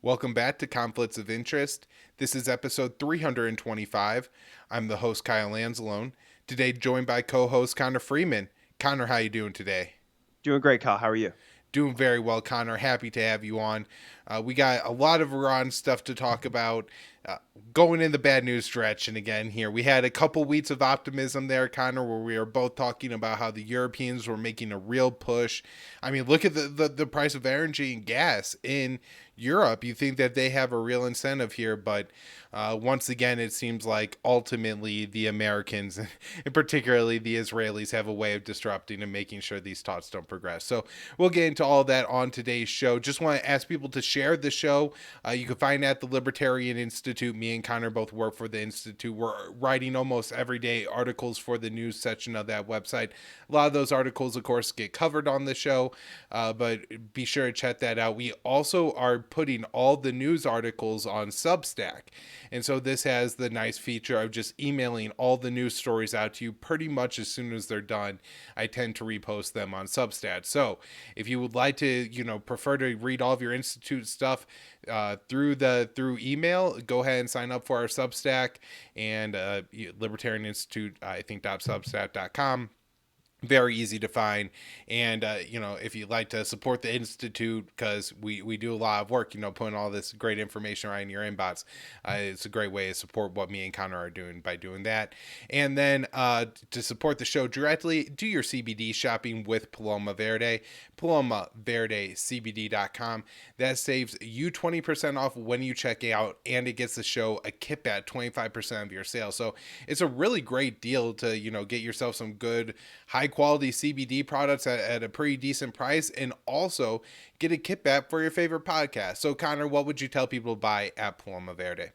Welcome back to Conflicts of Interest. This is episode 325. I'm the host, Kyle Anzalone. Today, joined by co-host Connor Freeman. Connor, how you doing today? Doing great, Kyle. How are you? Doing very well, Connor. Happy to have you on. We got a lot of Iran stuff to talk about. Uh, Going in the bad news direction again here. We had a couple weeks of optimism there, Connor, where we were both talking about how the Europeans were making a real push. I mean, look at the price of energy and gas in Europe. You think that they have a real incentive here, but once again, it seems like ultimately the Americans, and particularly the Israelis, have a way of disrupting and making sure these talks don't progress. So we'll get into all that on today's show. Just want to ask people to share the show. You can find it at the Libertarian Institute. Me and Connor both work for the Institute. We're writing almost every day articles for the news section of that website. A lot of those articles, of course, get covered on the show, but be sure to check that out. We also are putting all the news articles on Substack. And so this has the nice feature of just emailing all the news stories out to you pretty much as soon as they're done. I tend to repost them on Substack. So if you would like to, prefer to read all of your Institute stuff through email, go ahead and sign up for our Substack and Libertarian Institute, I think, .substack.com. Very easy to find. And if you'd like to support the Institute, because we do a lot of work, putting all this great information right in your inbox, it's a great way to support what me and Connor are doing by doing that. And then to support the show directly, do your CBD shopping with Paloma Verde, palomaverdecbd.com. That saves you 20% off when you check out, and it gets the show a kickback 25% of your sales. So it's a really great deal to get yourself some good high quality CBD products at a pretty decent price, and also get a kickback for your favorite podcast. So Connor, what would you tell people to buy at Paloma Verde?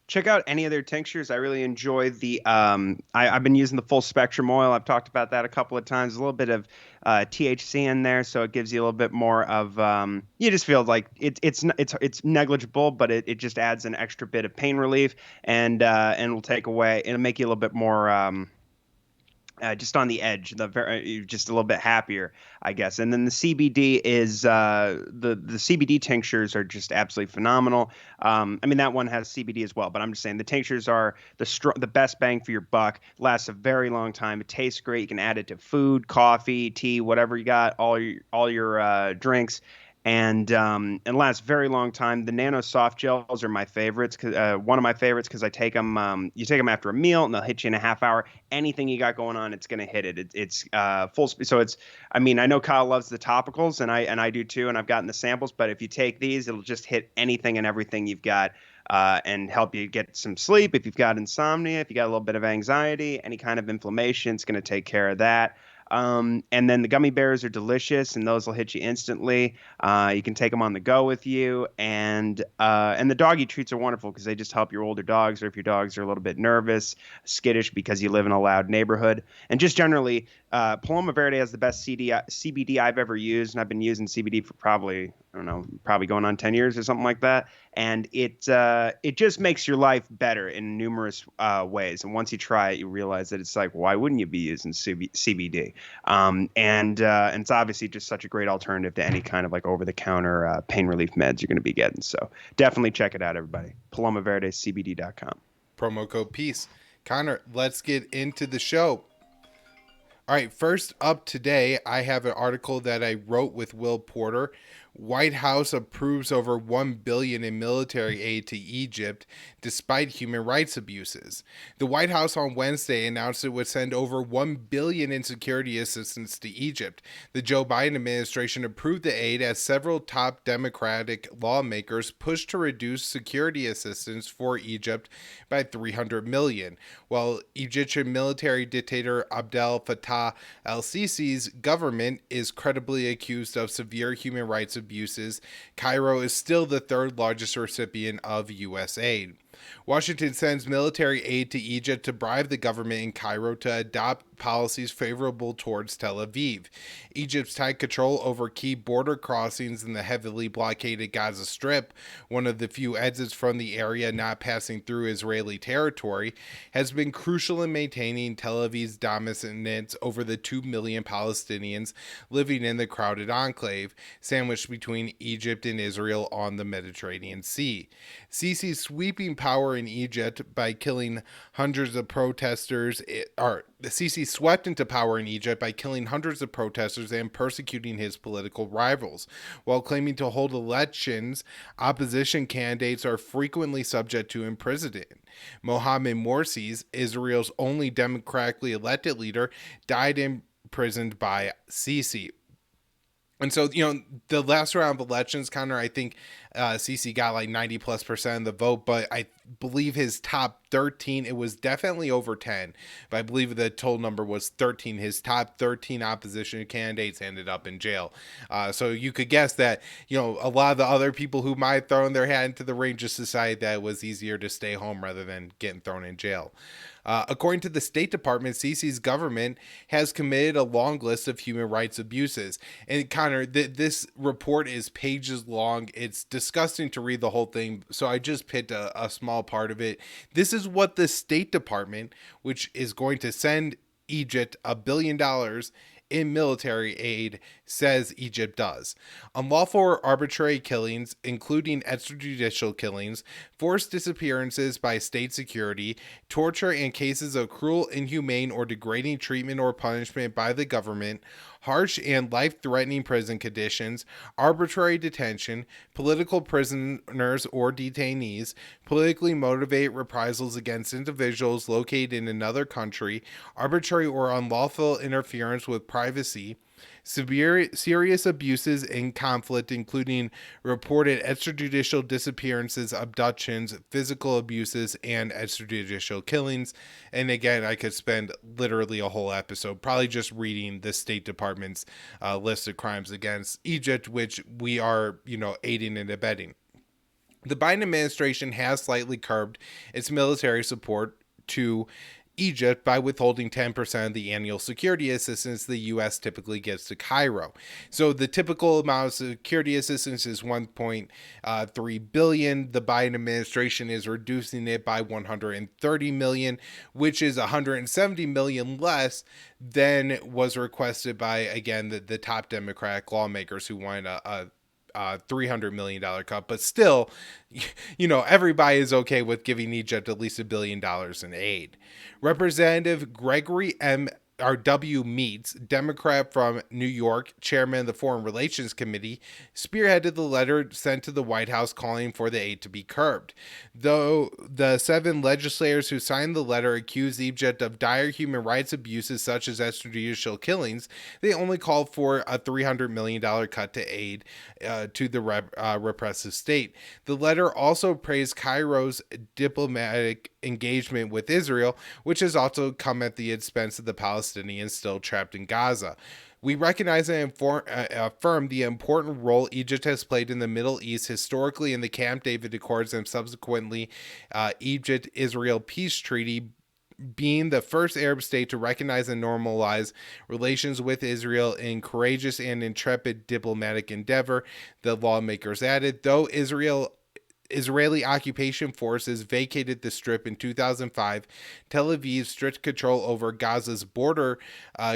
Check out any of their tinctures. I really enjoy the I've been using the full spectrum oil. I've talked about that a couple of times. A little bit of THC in there, so it gives you a little bit more of you just feel like it's negligible, but it just adds an extra bit of pain relief, and will take away, it'll make you a little bit more just on the edge, just a little bit happier, I guess. And then the CBD is the CBD tinctures are just absolutely phenomenal. I mean, that one has CBD as well, but I'm just saying the tinctures are the best bang for your buck. Lasts a very long time. It tastes great. You can add it to food, coffee, tea, whatever you got, all your drinks. And lasts a very long time. The nano soft gels are my favorites. One of my favorites, because I take them. You take them after a meal, and they'll hit you in a half hour. Anything you got going on, it's gonna hit it. It's full speed. So it's. I mean, I know Kyle loves the topicals, and I do too. And I've gotten the samples. But if you take these, it'll just hit anything and everything you've got. And help you get some sleep. If you've got insomnia, if you got a little bit of anxiety, any kind of inflammation, it's going to take care of that. And then the gummy bears are delicious, and those will hit you instantly. You can take them on the go with you, and the doggy treats are wonderful because they just help your older dogs, or if your dogs are a little bit nervous, skittish because you live in a loud neighborhood, and just generally, Paloma Verde has the best CBD I've ever used, and I've been using CBD for probably, I don't know, probably going on 10 years or something like that. And it just makes your life better in numerous ways. And once you try it, you realize that it's like, why wouldn't you be using CBD? And it's obviously just such a great alternative to any kind of like over-the-counter pain relief meds you're going to be getting. So definitely check it out, everybody. PalomaVerdeCBD.com. Promo code PEACE. Connor, let's get into the show. All right, first up today, I have an article that I wrote with Will Porter. White House approves over $1 billion in military aid to Egypt despite human rights abuses. The White House on Wednesday announced it would send over $1 billion in security assistance to Egypt. The Joe Biden administration approved the aid as several top Democratic lawmakers pushed to reduce security assistance for Egypt by $300 million, while Egyptian military dictator Abdel Fattah el-Sisi's government is credibly accused of severe human rights abuses. Cairo is still the third largest recipient of U.S. aid. Washington sends military aid to Egypt to bribe the government in Cairo to adopt policies favorable towards Tel Aviv. Egypt's tight control over key border crossings in the heavily blockaded Gaza Strip, one of the few exits from the area not passing through Israeli territory, has been crucial in maintaining Tel Aviv's dominance over the 2 million Palestinians living in the crowded enclave, sandwiched between Egypt and Israel on the Mediterranean Sea. Sisi's sweeping power in Egypt by killing hundreds of protesters, Sisi swept into power in Egypt by killing hundreds of protesters and persecuting his political rivals. While claiming to hold elections, opposition candidates are frequently subject to imprisonment. Mohamed Morsi, Israel's only democratically elected leader, died imprisoned by Sisi. And so, the last round of elections, Connor, I think Sisi got like 90+% of the vote, but I believe his top 13, it was definitely over 10, but I believe the total number was 13. His top 13 opposition candidates ended up in jail. So you could guess that, a lot of the other people who might have thrown their hat into the ring just decided that it was easier to stay home rather than getting thrown in jail. According to the State Department, Sisi's government has committed a long list of human rights abuses. And Connor, this report is pages long. It's disgusting to read the whole thing, so I just picked a small part of it. This is what the State Department, which is going to send Egypt $1 billion in military aid, says Egypt does. Unlawful or arbitrary killings, including extrajudicial killings, forced disappearances by state security, torture, and cases of cruel, inhumane, or degrading treatment or punishment by the government, harsh and life-threatening prison conditions, arbitrary detention, political prisoners or detainees, politically motivated reprisals against individuals located in another country, arbitrary or unlawful interference with privacy, serious abuses in conflict, including reported extrajudicial disappearances, abductions, physical abuses, and extrajudicial killings. And again, I could spend literally a whole episode probably just reading the State Department's list of crimes against Egypt, which we are, aiding and abetting. The Biden administration has slightly curbed its military support to Egypt by withholding 10% of the annual security assistance the U.S. typically gives to Cairo. So the typical amount of security assistance is $1.3 billion. The Biden administration is reducing it by $130 million, which is $170 million less than was requested by, again, the top Democratic lawmakers who wanted a $300 million cut, but still, everybody is okay with giving Egypt at least $1 billion in aid. Representative Gregory W. Meats, Democrat from New York, chairman of the Foreign Relations Committee, spearheaded the letter sent to the White House calling for the aid to be curbed. Though the 7 legislators who signed the letter accused Egypt of dire human rights abuses such as extrajudicial killings, they only called for a $300 million cut to aid to the repressive state. The letter also praised Cairo's diplomatic engagement with Israel, which has also come at the expense of the Palestinians still trapped in Gaza. We recognize and affirm the important role Egypt has played in the Middle East historically in the Camp David Accords and subsequently Egypt-Israel peace treaty, being the first Arab state to recognize and normalize relations with Israel in courageous and intrepid diplomatic endeavor, the lawmakers added. Though Israeli occupation forces vacated the Strip in 2005, Tel Aviv's strict control over Gaza's border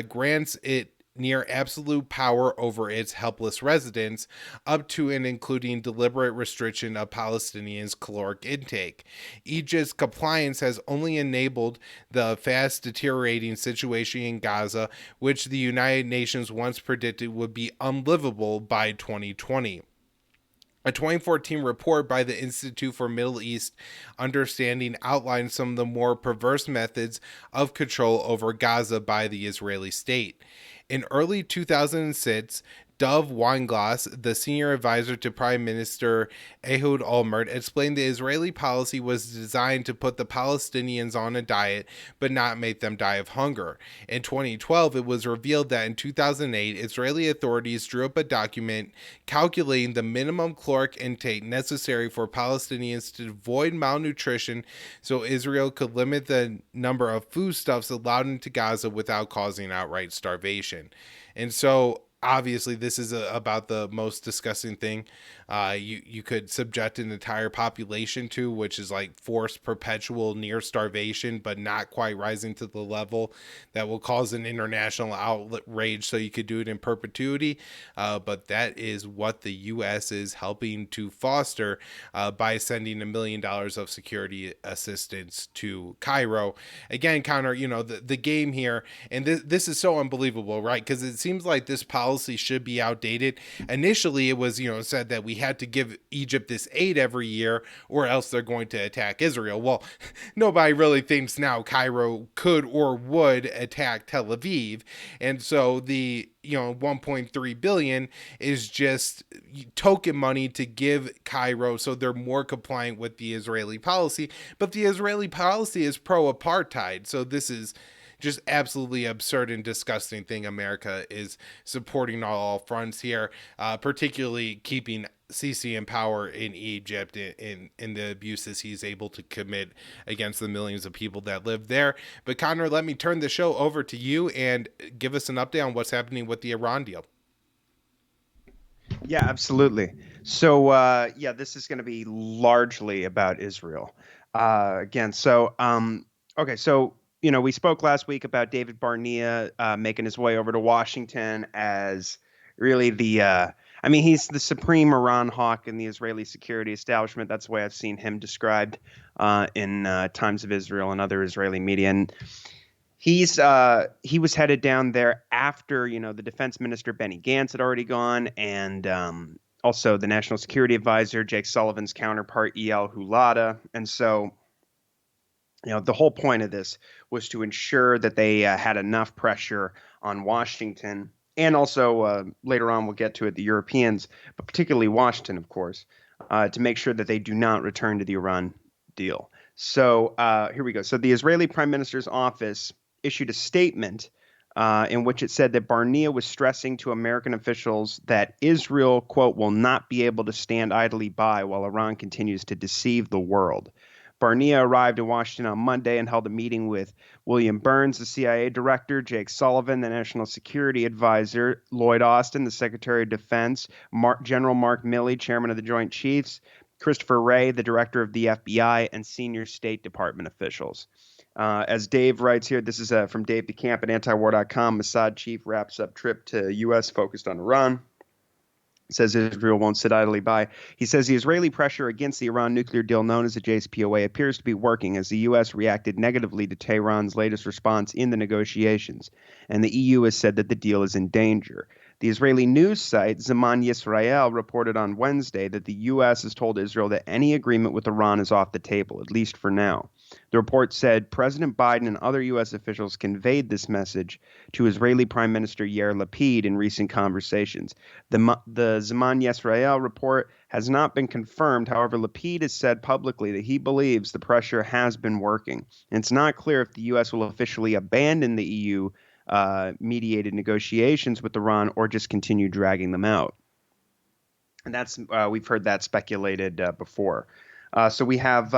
grants it near absolute power over its helpless residents, up to and including deliberate restriction of Palestinians' caloric intake. Egypt's compliance has only enabled the fast deteriorating situation in Gaza, which the United Nations once predicted would be unlivable by 2020. A 2014 report by the Institute for Middle East Understanding outlined some of the more perverse methods of control over Gaza by the Israeli state. In early 2006, Dov Weinglass, the senior advisor to Prime Minister Ehud Olmert, explained the Israeli policy was designed to put the Palestinians on a diet but not make them die of hunger. In 2012, it was revealed that in 2008, Israeli authorities drew up a document calculating the minimum caloric intake necessary for Palestinians to avoid malnutrition so Israel could limit the number of foodstuffs allowed into Gaza without causing outright starvation. And so obviously this is about the most disgusting thing you could subject an entire population to, which is like forced perpetual near starvation, but not quite rising to the level that will cause an international outrage, so you could do it in perpetuity. But that is what the U.S. is helping to foster by sending $1 million of security assistance to Cairo. Again, Connor, the game here, and this is so unbelievable, right? Because it seems like this policy should be outdated. Initially, it was, said that we had to give Egypt this aid every year or else they're going to attack Israel. Well, nobody really thinks now Cairo could or would attack Tel Aviv. And so the 1.3 billion is just token money to give Cairo so they're more compliant with the Israeli policy. But the Israeli policy is pro-apartheid. So this is just absolutely absurd and disgusting thing America is supporting on all fronts here, particularly keeping Sisi in power in Egypt in the abuses he's able to commit against the millions of people that live there. But Connor, let me turn the show over to you and give us an update on what's happening with the Iran deal. Yeah, absolutely. So, this is going to be largely about Israel. Again, okay, so we spoke last week about David Barnea making his way over to Washington as really he's the supreme Iran hawk in the Israeli security establishment. That's the way I've seen him described in Times of Israel and other Israeli media. And he was headed down there after, the defense minister, Benny Gantz, had already gone, and also the national security advisor, Jake Sullivan's counterpart, E.L. Hulada. And so the whole point of this was to ensure that they had enough pressure on Washington, and also later on we'll get to it, the Europeans, but particularly Washington, of course, to make sure that they do not return to the Iran deal. So here we go. So the Israeli Prime Minister's office issued a statement in which it said that Barnea was stressing to American officials that Israel, quote, will not be able to stand idly by while Iran continues to deceive the world. Barnea arrived in Washington on Monday and held a meeting with William Burns, the CIA director, Jake Sullivan, the national security advisor, Lloyd Austin, the Secretary of Defense, General Mark Milley, chairman of the Joint Chiefs, Christopher Wray, the director of the FBI, and senior State Department officials. As Dave writes here, this is from Dave DeCamp at antiwar.com. Mossad chief wraps up trip to U.S. focused on Iran. Says Israel won't sit idly by. He says the Israeli pressure against the Iran nuclear deal known as the JCPOA appears to be working as the U.S. reacted negatively to Tehran's latest response in the negotiations, and the EU has said that the deal is in danger. The Israeli news site Zaman Yisrael reported on Wednesday that the U.S. has told Israel that any agreement with Iran is off the table, at least for now. The report said President Biden and other U.S. officials conveyed this message to Israeli Prime Minister Yair Lapid in recent conversations. The Zaman Yisrael report has not been confirmed. However, Lapid has said publicly that he believes the pressure has been working. And it's not clear if the U.S. will officially abandon the EU mediated negotiations with Iran or just continue dragging them out. And that's we've heard that speculated before. So we have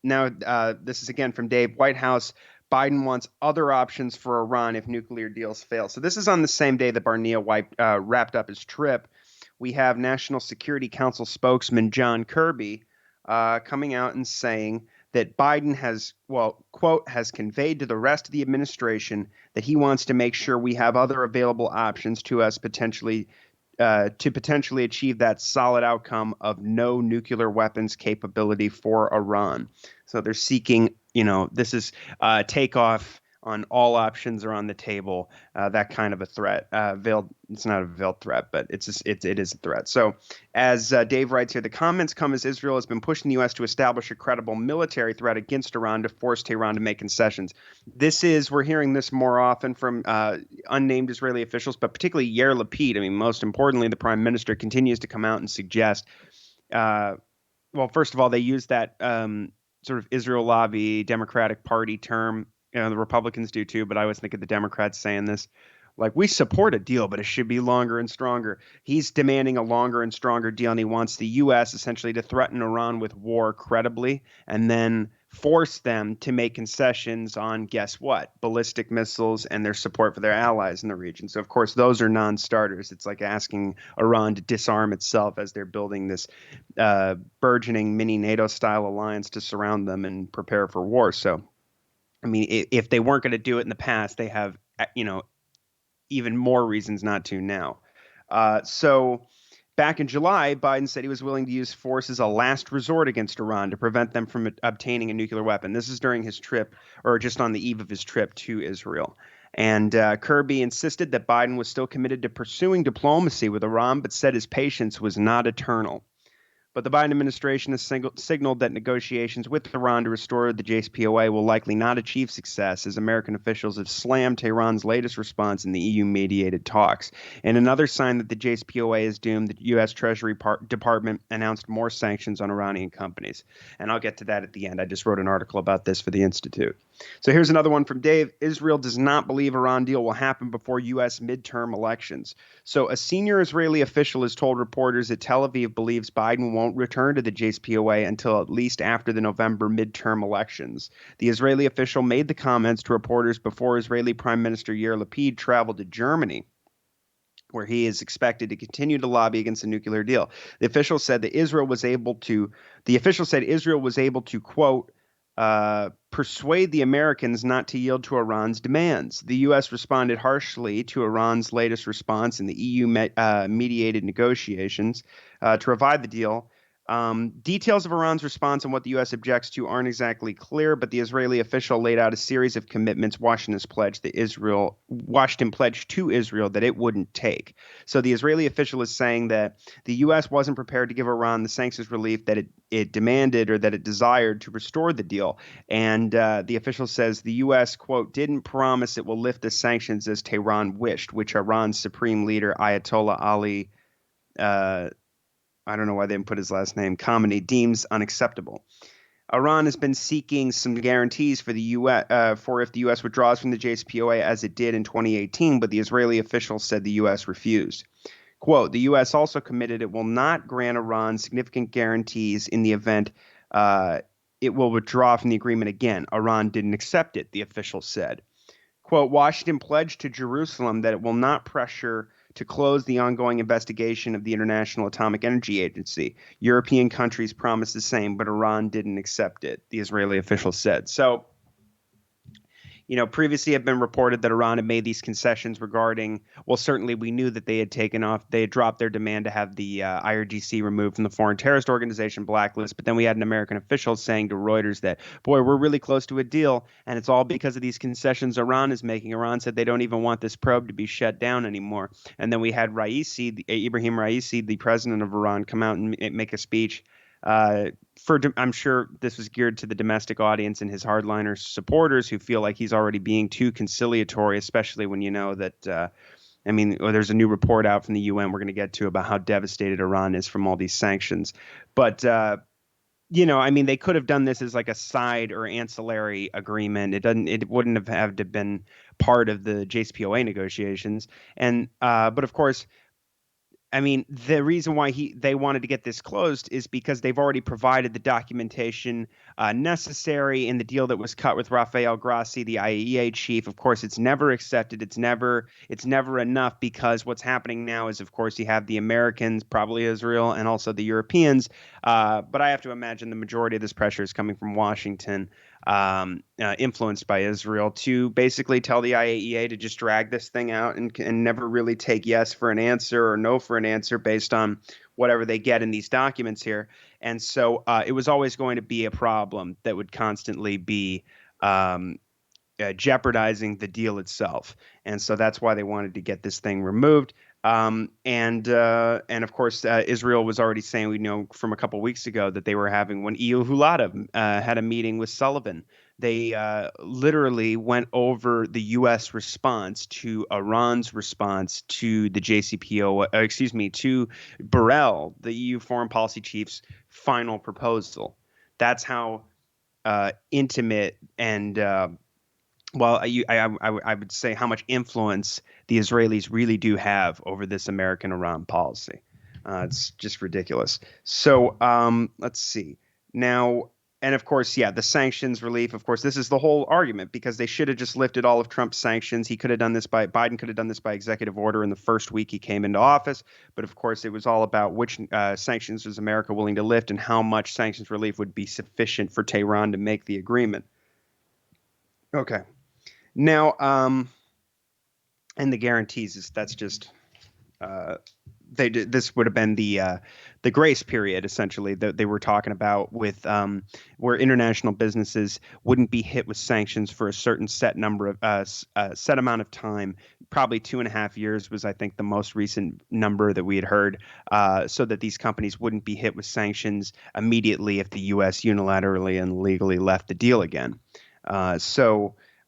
now this is again from Dave. White House, Biden wants other options for Iran if nuclear deals fail. So this is on the same day that Barnea wrapped up his trip. We have National Security Council spokesman John Kirby coming out and saying that Biden has, well, quote, has conveyed to the rest of the administration that he wants to make sure we have other available options to us to potentially achieve that solid outcome of no nuclear weapons capability for Iran. So they're seeking, this is takeoff on all options are on the table. That kind of a threat, veiled. It's not a veiled threat, but it is a threat. So, as Dave writes here, the comments come as Israel has been pushing the U.S. to establish a credible military threat against Iran to force Tehran to make concessions. We're hearing this more often from unnamed Israeli officials, but particularly Yair Lapid. I mean, most importantly, the prime minister continues to come out and suggest. Well, first of all, they use that sort of Israel lobby Democratic Party term. The Republicans do too, but I always think of the Democrats saying this. Like, we support a deal, but it should be longer and stronger. He's demanding a longer and stronger deal, and he wants the U.S. essentially to threaten Iran with war credibly and then force them to make concessions on, guess what, ballistic missiles and their support for their allies in the region. So, of course, those are non-starters. It's like asking Iran to disarm itself as they're building this burgeoning mini NATO-style alliance to surround them and prepare for war. So, I mean, if they weren't going to do it in the past, they have, even more reasons not to now. So back in July, Biden said he was willing to use force as a last resort against Iran to prevent them from obtaining a nuclear weapon. This is during his trip, or just on the eve of his trip to Israel. And Kirby insisted that Biden was still committed to pursuing diplomacy with Iran, but said his patience was not eternal. But the Biden administration has signaled that negotiations with Iran to restore the JCPOA will likely not achieve success, as American officials have slammed Tehran's latest response in the EU-mediated talks. And another sign that the JCPOA is doomed, the U.S. Treasury Department announced more sanctions on Iranian companies. And I'll get to that at the end. I just wrote an article about this for the Institute. So here's another one from Dave. Israel does not believe Iran deal will happen before U.S. midterm elections. So a senior Israeli official has told reporters that Tel Aviv believes Biden won't return to the JCPOA until at least after the November midterm elections. The Israeli official made the comments to reporters before Israeli Prime Minister Yair Lapid traveled to Germany, where he is expected to continue to lobby against a nuclear deal. The official said Israel was able to, quote, persuade the Americans not to yield to Iran's demands. The U.S. responded harshly to Iran's latest response in the EU-mediated negotiations to revive the deal. Details of Iran's response and what the U.S. objects to aren't exactly clear, but the Israeli official laid out a series of commitments Washington pledged to Israel that it wouldn't take. So the Israeli official is saying that the U.S. wasn't prepared to give Iran the sanctions relief that it demanded or that it desired to restore the deal. And the official says the U.S., quote, didn't promise it will lift the sanctions as Tehran wished, which Iran's supreme leader Ayatollah Ali I don't know why they didn't put his last name, Khamenei, deems unacceptable. Iran has been seeking some guarantees for the U.S. For if the U.S. withdraws from the JCPOA as it did in 2018, but the Israeli officials said the U.S. refused. Quote, the U.S. also committed it will not grant Iran significant guarantees in the event it will withdraw from the agreement again. Iran didn't accept it, the official said. Quote, Washington pledged to Jerusalem that it will not pressure to close the ongoing investigation of the International Atomic Energy Agency. European countries promised the same, but Iran didn't accept it, the Israeli official said. So, previously had been reported that Iran had made these concessions regarding, well, certainly we knew that they had dropped their demand to have the IRGC removed from the Foreign Terrorist Organization blacklist. But then we had an American official saying to Reuters that, boy, we're really close to a deal. And it's all because of these concessions Iran is making. Iran said they don't even want this probe to be shut down anymore. And then we had Ibrahim Raisi, the president of Iran, come out and make a speech. I'm sure this was geared to the domestic audience and his hardliner supporters who feel like he's already being too conciliatory, especially when you know that, there's a new report out from the UN we're going to get to about how devastated Iran is from all these sanctions. But, they could have done this as like a side or ancillary agreement. It wouldn't have had to been part of the JCPOA negotiations. And, but of course, the reason why they wanted to get this closed is because they've already provided the documentation necessary in the deal that was cut with Rafael Grossi, the IAEA chief. Of course, it's never accepted. It's never enough, because what's happening now is, of course, you have the Americans, probably Israel, and also the Europeans. But I have to imagine the majority of this pressure is coming from Washington, influenced by Israel, to basically tell the IAEA to just drag this thing out and never really take yes for an answer or no for an answer based on whatever they get in these documents here. And so it was always going to be a problem that would constantly be jeopardizing the deal itself. And so that's why they wanted to get this thing removed. And of course, Israel was already saying, we know from a couple weeks ago that they were having, when EU Hulata had a meeting with Sullivan, they literally went over the U.S. response to Iran's response to the JCPOA, excuse me, to Borrell, the EU foreign policy chief's final proposal. That's how intimate and well, I would say how much influence the Israelis really do have over this American-Iran policy. It's just ridiculous. So let's see. Now, and of course, yeah, the sanctions relief, of course, this is the whole argument because they should have just lifted all of Trump's sanctions. Biden could have done this by executive order in the first week he came into office. But of course, it was all about which sanctions was America willing to lift and how much sanctions relief would be sufficient for Tehran to make the agreement. Okay. Now, and the guarantees that's just this would have been the grace period essentially that they were talking about with where international businesses wouldn't be hit with sanctions for a certain set number of set amount of time. Probably 2.5 years was, I think, the most recent number that we had heard, so that these companies wouldn't be hit with sanctions immediately if the U.S. unilaterally and legally left the deal again.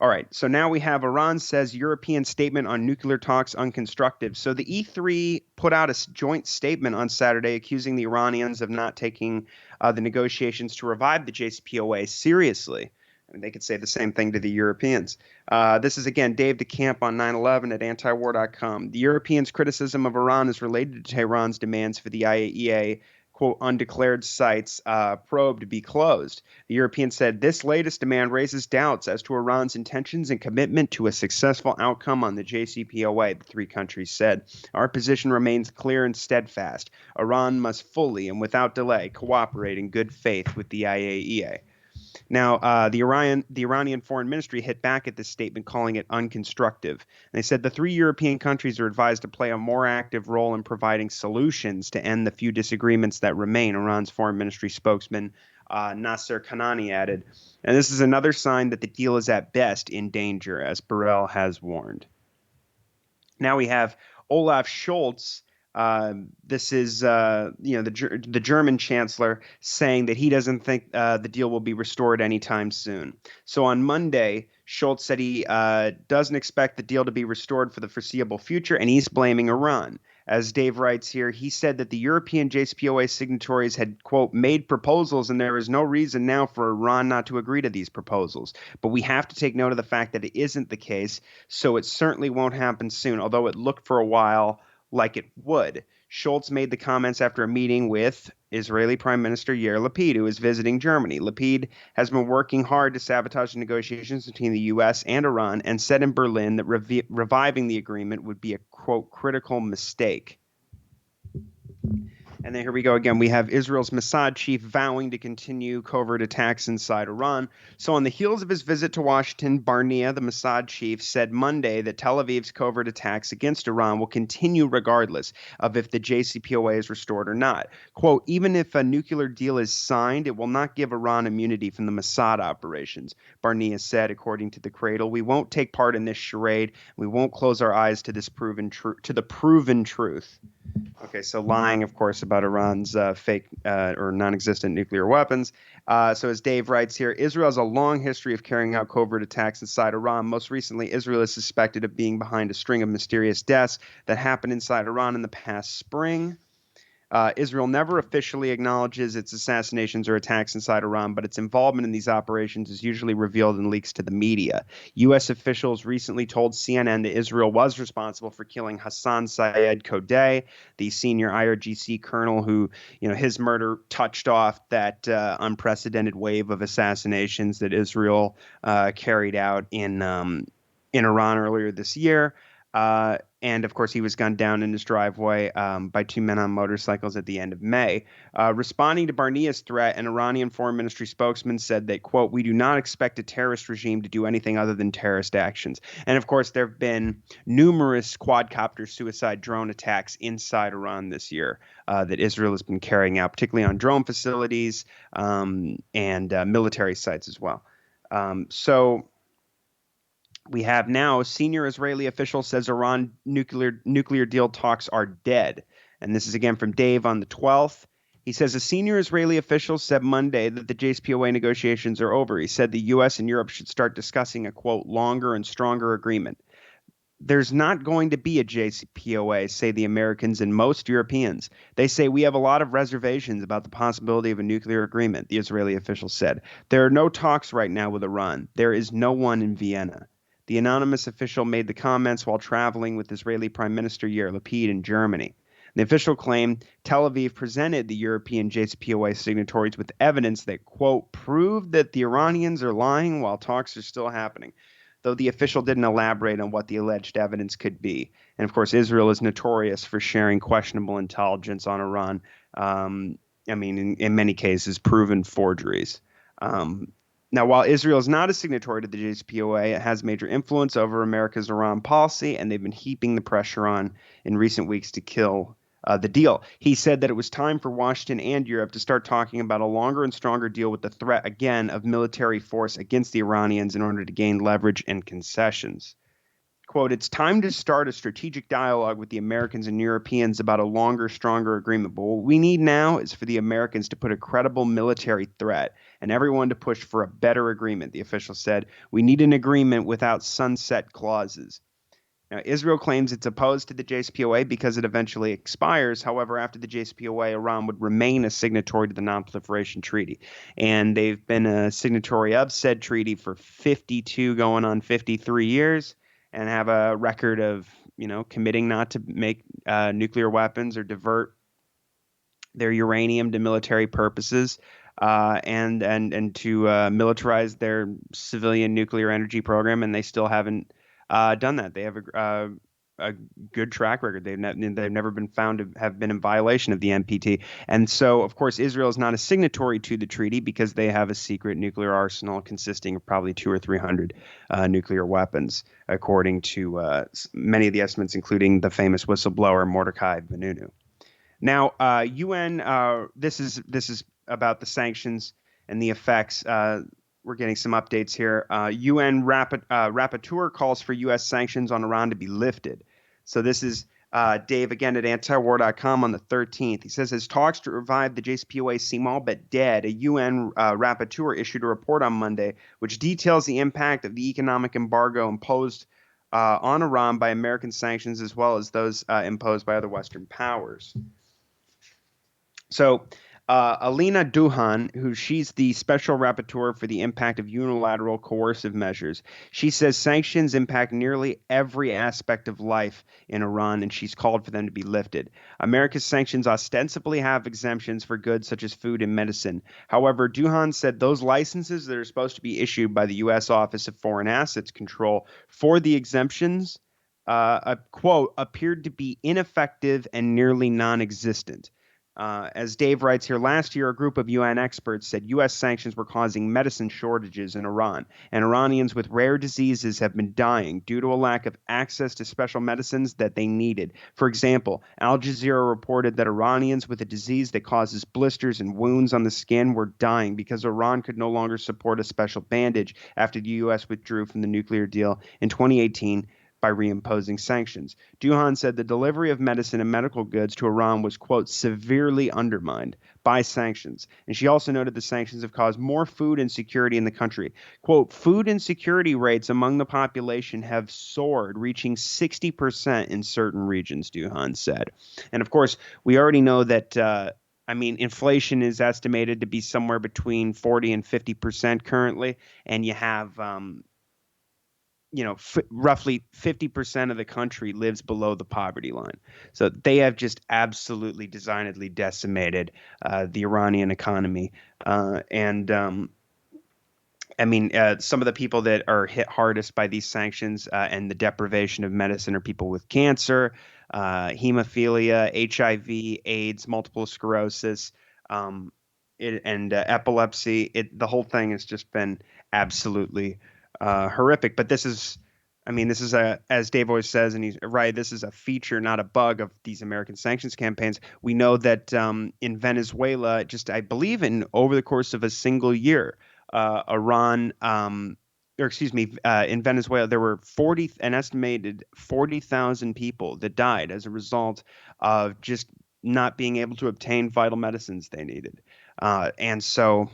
All right, so now we have Iran says European statement on nuclear talks unconstructive. So the E3 put out a joint statement on Saturday accusing the Iranians of not taking the negotiations to revive the JCPOA seriously. I mean, they could say the same thing to the Europeans. This is, again, Dave DeCamp on 9/11 at antiwar.com. The Europeans' criticism of Iran is related to Tehran's demands for the IAEA quote, undeclared sites probe to be closed. The Europeans said this latest demand raises doubts as to Iran's intentions and commitment to a successful outcome on the JCPOA, the three countries said. Our position remains clear and steadfast. Iran must fully and without delay cooperate in good faith with the IAEA. Now, the Iranian Foreign Ministry hit back at this statement, calling it unconstructive. And they said the three European countries are advised to play a more active role in providing solutions to end the few disagreements that remain, Iran's Foreign Ministry spokesman Nasser Kanani added. And this is another sign that the deal is at best in danger, as Borrell has warned. Now we have Olaf Scholz. This is the German chancellor saying that he doesn't think the deal will be restored anytime soon. So on Monday, Scholz said he doesn't expect the deal to be restored for the foreseeable future, and he's blaming Iran. As Dave writes here, he said that the European JCPOA signatories had, quote, made proposals, and there is no reason now for Iran not to agree to these proposals. But we have to take note of the fact that it isn't the case, so it certainly won't happen soon, although it looked for a while like it would. Scholz made the comments after a meeting with Israeli Prime Minister Yair Lapid, who is visiting Germany. Lapid has been working hard to sabotage the negotiations between the U.S. and Iran and said in Berlin that reviving the agreement would be a, quote, critical mistake. And then here we go again. We have Israel's Mossad chief vowing to continue covert attacks inside Iran. So on the heels of his visit to Washington, Barnea, the Mossad chief, said Monday that Tel Aviv's covert attacks against Iran will continue regardless of if the JCPOA is restored or not. Quote, even if a nuclear deal is signed, it will not give Iran immunity from the Mossad operations, Barnea said, according to the Cradle. We won't take part in this charade. We won't close our eyes to this proven truth. Okay, so lying, of course, about Iran's fake or non-existent nuclear weapons. So as Dave writes here, Israel has a long history of carrying out covert attacks inside Iran. Most recently, Israel is suspected of being behind a string of mysterious deaths that happened inside Iran in the past spring. Israel never officially acknowledges its assassinations or attacks inside Iran, but its involvement in these operations is usually revealed in leaks to the media. U.S. officials recently told CNN that Israel was responsible for killing Hassan Syed Kodeh, the senior IRGC colonel who, his murder touched off that unprecedented wave of assassinations that Israel carried out in Iran earlier this year. And, of course, he was gunned down in his driveway by two men on motorcycles at the end of May. Responding to Barnea's threat, an Iranian foreign ministry spokesman said that, quote, we do not expect a terrorist regime to do anything other than terrorist actions. And, of course, there have been numerous quadcopter suicide drone attacks inside Iran this year that Israel has been carrying out, particularly on drone facilities and military sites as well. So We have now senior Israeli official says Iran nuclear deal talks are dead. And this is again from Dave on the 12th. He says a senior Israeli official said Monday that the JCPOA negotiations are over. He said the U.S. and Europe should start discussing a, quote, longer and stronger agreement. There's not going to be a JCPOA, say the Americans and most Europeans. They say we have a lot of reservations about the possibility of a nuclear agreement, the Israeli official said. There are no talks right now with Iran. There is no one in Vienna. The anonymous official made the comments while traveling with Israeli Prime Minister Yair Lapid in Germany. The official claimed Tel Aviv presented the European JCPOA signatories with evidence that, quote, proved that the Iranians are lying while talks are still happening, though the official didn't elaborate on what the alleged evidence could be. And of course, Israel is notorious for sharing questionable intelligence on Iran. In many cases, proven forgeries. Now, while Israel is not a signatory to the JCPOA, it has major influence over America's Iran policy, and they've been heaping the pressure on in recent weeks to kill the deal. He said that it was time for Washington and Europe to start talking about a longer and stronger deal with the threat, again, of military force against the Iranians in order to gain leverage and concessions. Quote, it's time to start a strategic dialogue with the Americans and Europeans about a longer, stronger agreement. But what we need now is for the Americans to put a credible military threat and everyone to push for a better agreement, the official said. We need an agreement without sunset clauses. Now, Israel claims it's opposed to the JCPOA because it eventually expires. However, after the JCPOA, Iran would remain a signatory to the Non-Proliferation Treaty. And they've been a signatory of said treaty for 52 going on 53 years and have a record of, committing not to make nuclear weapons or divert their uranium to military purposes. And to militarize their civilian nuclear energy program, and they still haven't done that. They have a good track record. They've never been found to have been in violation of the NPT. And so, of course, Israel is not a signatory to the treaty because they have a secret nuclear arsenal consisting of probably 200 or 300 nuclear weapons, according to many of the estimates, including the famous whistleblower Mordecai Vanunu. Now, UN. This is about the sanctions and the effects. We're getting some updates here. UN rapporteur calls for U.S. sanctions on Iran to be lifted. So this is Dave again at antiwar.com on the 13th. He says, as talks to revive the JCPOA seem all but dead, a UN rapporteur issued a report on Monday which details the impact of the economic embargo imposed on Iran by American sanctions as well as those imposed by other Western powers. So Alina Duhan, she's the special rapporteur for the impact of unilateral coercive measures. She says sanctions impact nearly every aspect of life in Iran, and she's called for them to be lifted. America's sanctions ostensibly have exemptions for goods such as food and medicine. However, Duhan said those licenses that are supposed to be issued by the U.S. Office of Foreign Assets Control for the exemptions, quote, appeared to be ineffective and nearly non-existent. As Dave writes here, last year, a group of UN experts said U.S. sanctions were causing medicine shortages in Iran, and Iranians with rare diseases have been dying due to a lack of access to special medicines that they needed. For example, Al Jazeera reported that Iranians with a disease that causes blisters and wounds on the skin were dying because Iran could no longer support a special bandage after the U.S. withdrew from the nuclear deal in 2018 by reimposing sanctions. Duhan said the delivery of medicine and medical goods to Iran was, quote, severely undermined by sanctions. And she also noted the sanctions have caused more food insecurity in the country. Quote, food insecurity rates among the population have soared, reaching 60% in certain regions, Duhan said. And of course, we already know that inflation is estimated to be somewhere between 40 and 50% currently, and you have roughly 50% of the country lives below the poverty line. So they have just absolutely designedly decimated the Iranian economy. Some of the people that are hit hardest by these sanctions and the deprivation of medicine are people with cancer, hemophilia, HIV, AIDS, multiple sclerosis, and epilepsy. The whole thing has just been absolutely horrific. But this is as Dave always says, and he's right, this is a feature, not a bug of these American sanctions campaigns. We know that in Venezuela, I believe over the course of a single year, Iran or excuse me, in Venezuela, there were an estimated 40,000 people that died as a result of just not being able to obtain vital medicines they needed. And so,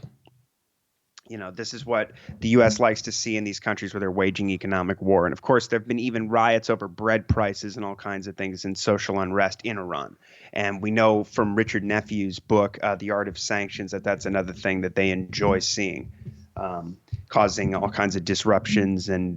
this is what the U.S. likes to see in these countries where they're waging economic war. And of course, there have been even riots over bread prices and all kinds of things and social unrest in Iran. And we know from Richard Nephew's book, The Art of Sanctions, that that's another thing that they enjoy seeing, causing all kinds of disruptions and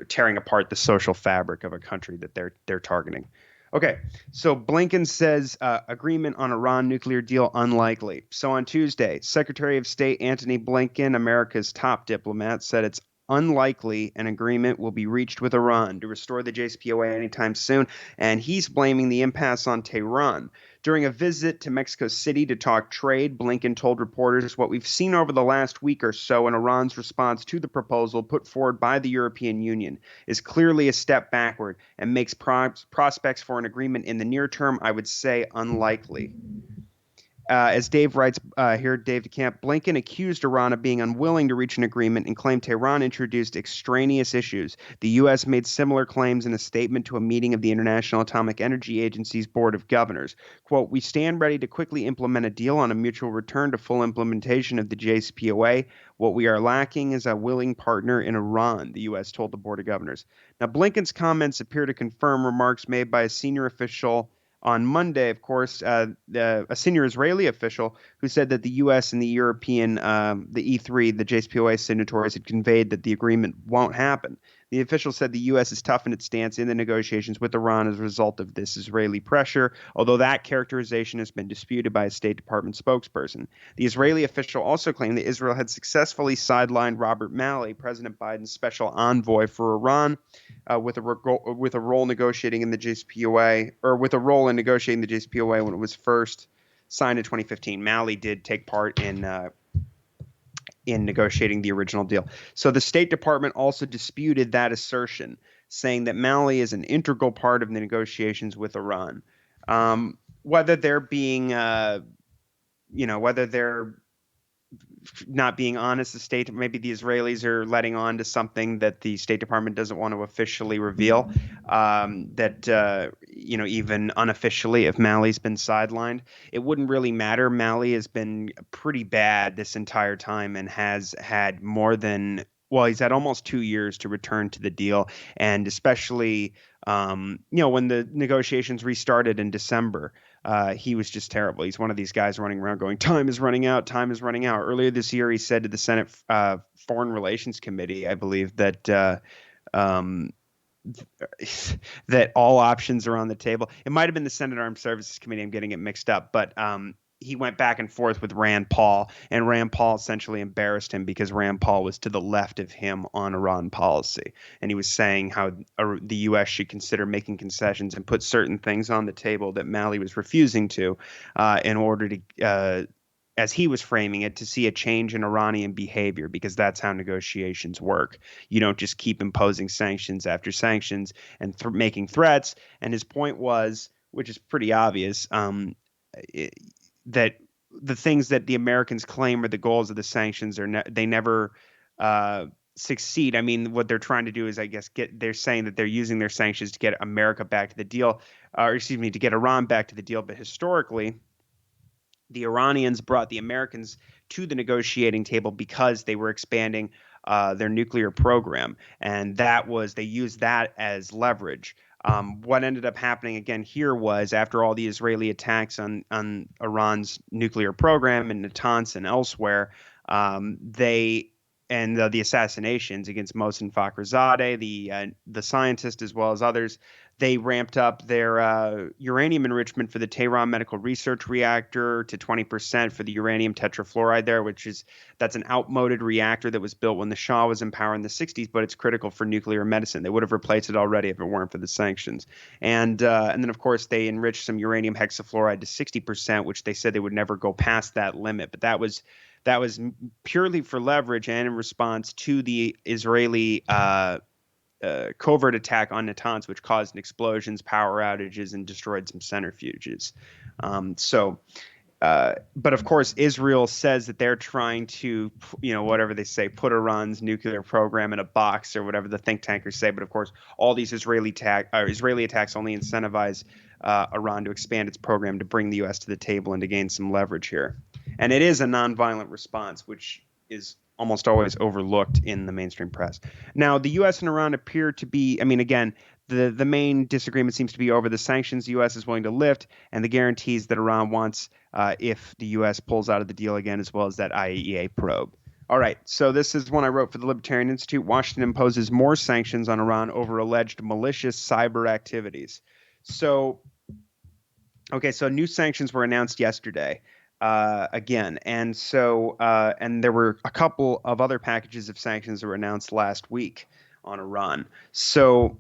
tearing apart the social fabric of a country that they're targeting. Okay, so Blinken says agreement on Iran nuclear deal unlikely. So on Tuesday, Secretary of State Antony Blinken, America's top diplomat, said it's unlikely an agreement will be reached with Iran to restore the JCPOA anytime soon, and he's blaming the impasse on Tehran. During a visit to Mexico City to talk trade, Blinken told reporters what we've seen over the last week or so in Iran's response to the proposal put forward by the European Union is clearly a step backward and makes prospects for an agreement in the near term, I would say, unlikely. As Dave writes here, Dave DeCamp, Blinken accused Iran of being unwilling to reach an agreement and claimed Tehran introduced extraneous issues. The U.S. made similar claims in a statement to a meeting of the International Atomic Energy Agency's Board of Governors. Quote, we stand ready to quickly implement a deal on a mutual return to full implementation of the JCPOA. What we are lacking is a willing partner in Iran, the U.S. told the Board of Governors. Now, Blinken's comments appear to confirm remarks made by a senior official on Monday, of course, a senior Israeli official who said that the U.S. and the European, the E3, the JCPOA signatories had conveyed that the agreement won't happen. The official said the U.S. has toughened its stance in the negotiations with Iran as a result of this Israeli pressure, although that characterization has been disputed by a State Department spokesperson. The Israeli official also claimed that Israel had successfully sidelined Robert Malley, President Biden's special envoy for Iran, with a role negotiating in the JCPOA, or with a role in negotiating the JCPOA when it was first signed in 2015. Malley did take part in negotiating the original deal. So the State Department also disputed that assertion, saying that Malley is an integral part of the negotiations with Iran. Whether they're being, whether they're not being honest, maybe the Israelis are letting on to something that the State Department doesn't want to officially reveal. Even unofficially, if Malley's been sidelined, it wouldn't really matter. Malley has been pretty bad this entire time and has had he's had almost 2 years to return to the deal, and especially when the negotiations restarted in December. He was just terrible. He's one of these guys running around going, time is running out, time is running out. Earlier this year, he said to the Senate Foreign Relations Committee, I believe, that that all options are on the table. It might have been the Senate Armed Services Committee. I'm getting it mixed up. But he went back and forth with Rand Paul, and Rand Paul essentially embarrassed him because Rand Paul was to the left of him on Iran policy. And he was saying how the U.S. should consider making concessions and put certain things on the table that Malley was refusing to in order to, as he was framing it, to see a change in Iranian behavior, because that's how negotiations work. You don't just keep imposing sanctions after sanctions and making threats. And his point was, which is pretty obvious, that the things that the Americans claim are the goals of the sanctions they never succeed. I mean, what they're trying to do is, I guess, they're saying that they're using their sanctions to get America back to the deal, to get Iran back to the deal. But historically, the Iranians brought the Americans to the negotiating table because they were expanding their nuclear program, and they used that as leverage. What ended up happening again here was, after all the Israeli attacks on Iran's nuclear program in Natanz and elsewhere, the assassinations against Mohsen Fakhrizadeh, the scientist, as well as others, they ramped up their uranium enrichment for the Tehran Medical Research Reactor to 20% for the uranium tetrafluoride there, that's an outmoded reactor that was built when the Shah was in power in the 60s, but it's critical for nuclear medicine. They would have replaced it already if it weren't for the sanctions. And then, of course, they enriched some uranium hexafluoride to 60%, which they said they would never go past that limit. But that was purely for leverage and in response to the Israeli covert attack on Natanz, which caused explosions, power outages, and destroyed some centrifuges. But of course, Israel says that they're trying to, whatever they say, put Iran's nuclear program in a box or whatever the think tankers say. But of course, all these Israeli attacks only incentivize Iran to expand its program to bring the U.S. to the table and to gain some leverage here. And it is a nonviolent response, which is almost always overlooked in the mainstream press. Now, the U.S. and Iran appear to be, I mean, again, the main disagreement seems to be over the sanctions the U.S. is willing to lift and the guarantees that Iran wants if the U.S. pulls out of the deal again, as well as that IAEA probe. All right, so this is one I wrote for the Libertarian Institute. Washington imposes more sanctions on Iran over alleged malicious cyber activities. So, okay, so new sanctions were announced yesterday again. And so, and there were a couple of other packages of sanctions that were announced last week on Iran. So,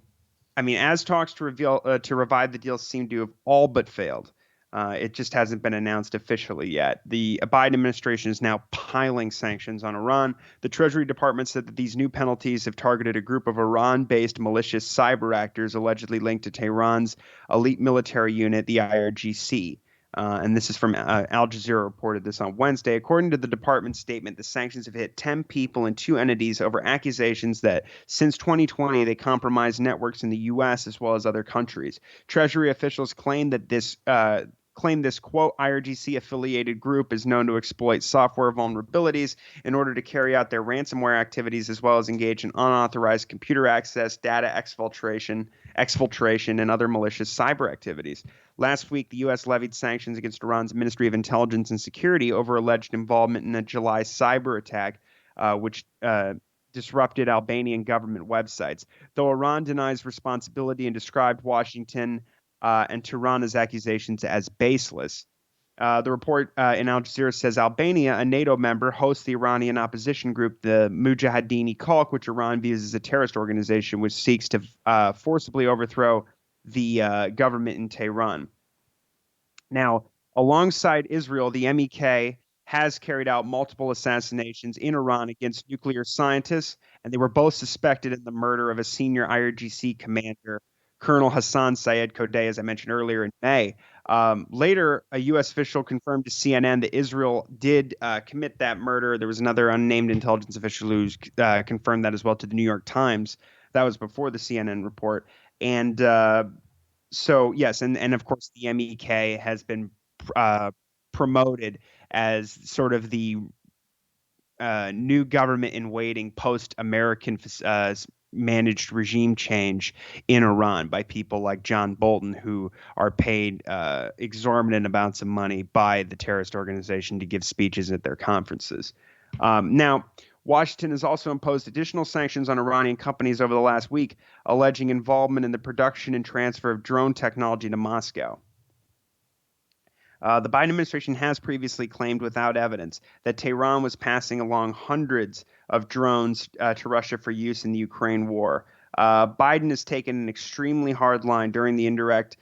I mean, as talks to revive the deal seem to have all but failed. It just hasn't been announced officially yet. The Biden administration is now piling sanctions on Iran. The Treasury Department said that these new penalties have targeted a group of Iran-based malicious cyber actors allegedly linked to Tehran's elite military unit, the IRGC. And this is from Al Jazeera reported this on Wednesday. According to the department's statement, the sanctions have hit 10 people and 2 entities over accusations that since 2020 they compromised networks in the U.S. as well as other countries. Treasury officials claim that this quote IRGC affiliated group is known to exploit software vulnerabilities in order to carry out their ransomware activities as well as engage in unauthorized computer access, data exfiltration, and other malicious cyber activities. Last week, the U.S. levied sanctions against Iran's Ministry of Intelligence and Security over alleged involvement in a July cyber attack, which disrupted Albanian government websites. Though Iran denies responsibility and described Washington and Tirana's accusations as baseless. The report in Al Jazeera says Albania, a NATO member, hosts the Iranian opposition group, the Mujahideen Khalq, which Iran views as a terrorist organization which seeks to forcibly overthrow the government in Tehran. Now, alongside Israel, the MEK has carried out multiple assassinations in Iran against nuclear scientists, and they were both suspected in the murder of a senior IRGC commander, Colonel Hassan Sayed Kodeh, as I mentioned earlier in May. Later, a U.S. official confirmed to CNN that Israel did commit that murder. There was another unnamed intelligence official who confirmed that as well to the New York Times. That was before the CNN report. And so, yes, and of course, the MEK has been promoted as sort of the new government in waiting post-American managed regime change in Iran by people like John Bolton, who are paid exorbitant amounts of money by the terrorist organization to give speeches at their conferences. Now, Washington has also imposed additional sanctions on Iranian companies over the last week, alleging involvement in the production and transfer of drone technology to Moscow. The Biden administration has previously claimed without evidence that Tehran was passing along hundreds of drones to Russia for use in the Ukraine war. Biden has taken an extremely hard line during the indirect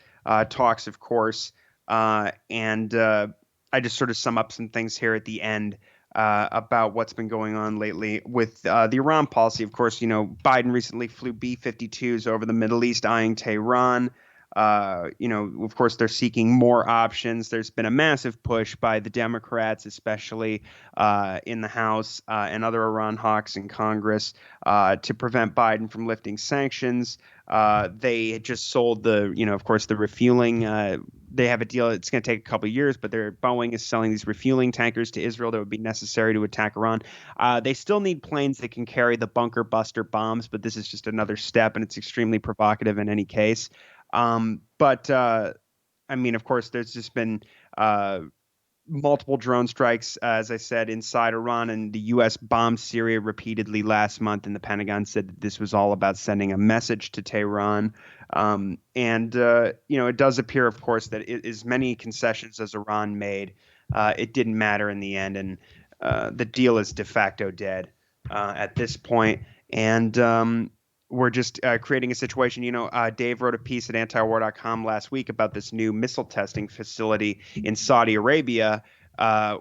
talks, of course, and I just sort of sum up some things here at the end about what's been going on lately with the Iran policy. Of course, Biden recently flew B-52s over the Middle East, eyeing Tehran. Of course, they're seeking more options. There's been a massive push by the Democrats, especially in the House and other Iran hawks in Congress, to prevent Biden from lifting sanctions. They had just sold of course, the refueling. They have a deal. It's going to take a couple of years, but Boeing is selling these refueling tankers to Israel that would be necessary to attack Iran. They still need planes that can carry the bunker buster bombs, but this is just another step, and it's extremely provocative in any case. But I mean, of course, there's just been multiple drone strikes, as I said, inside Iran, and the U.S. bombed Syria repeatedly last month, and the Pentagon said that this was all about sending a message to Tehran. It does appear, of course, that as many concessions as Iran made, it didn't matter in the end, and the deal is de facto dead at this point. And we're just creating a situation. Dave wrote a piece at antiwar.com last week about this new missile testing facility in Saudi Arabia,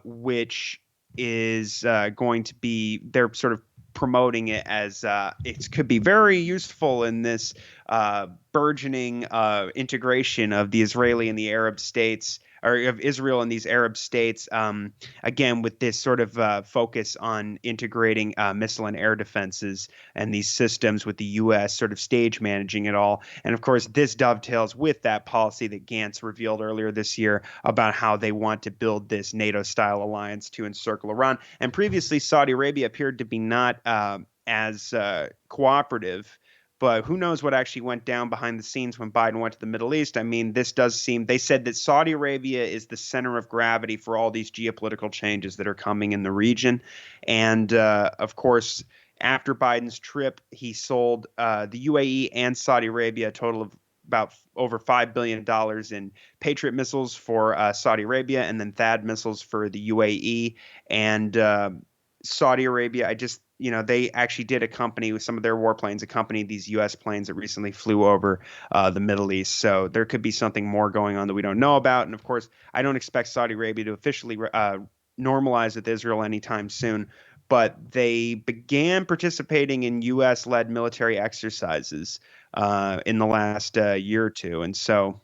which is going to be, they're sort of promoting it as it could be very useful in this burgeoning integration of the Israeli and the Arab states or of Israel and these Arab states. Again, with this sort of focus on integrating missile and air defenses and these systems, with the U.S. sort of stage managing it all. And of course, this dovetails with that policy that Gantz revealed earlier this year about how they want to build this NATO-style alliance to encircle Iran. And previously, Saudi Arabia appeared to be not as cooperative. But who knows what actually went down behind the scenes when Biden went to the Middle East? I mean, this does seem, they said that Saudi Arabia is the center of gravity for all these geopolitical changes that are coming in the region. And of course, after Biden's trip, he sold the UAE and Saudi Arabia a total of about over $5 billion in Patriot missiles for Saudi Arabia, and then THAAD missiles for the UAE. And Saudi Arabia, they actually did accompany with some of their warplanes, accompanied these U.S. planes that recently flew over the Middle East. So there could be something more going on that we don't know about. And of course, I don't expect Saudi Arabia to officially normalize with Israel anytime soon, but they began participating in U.S.-led military exercises in the last year or two. And so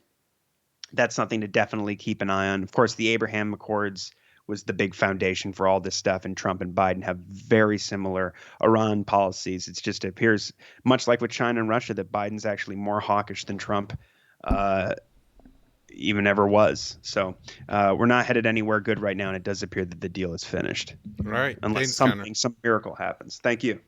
that's something to definitely keep an eye on. Of course, the Abraham Accords was the big foundation for all this stuff, and Trump and Biden have very similar Iran policies. It just appears, much like with China and Russia, that Biden's actually more hawkish than Trump even ever was. So we're not headed anywhere good right now, and it does appear that the deal is finished. All right. Unless Thanks, some miracle happens. Thank you.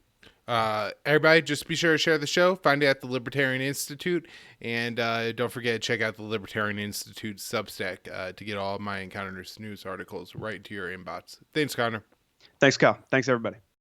Everybody, just be sure to share the show. Find it at the Libertarian Institute. And don't forget to check out the Libertarian Institute Substack to get all of my Encounters news articles right to your inbox. Thanks, Connor. Thanks, Kyle. Thanks, everybody.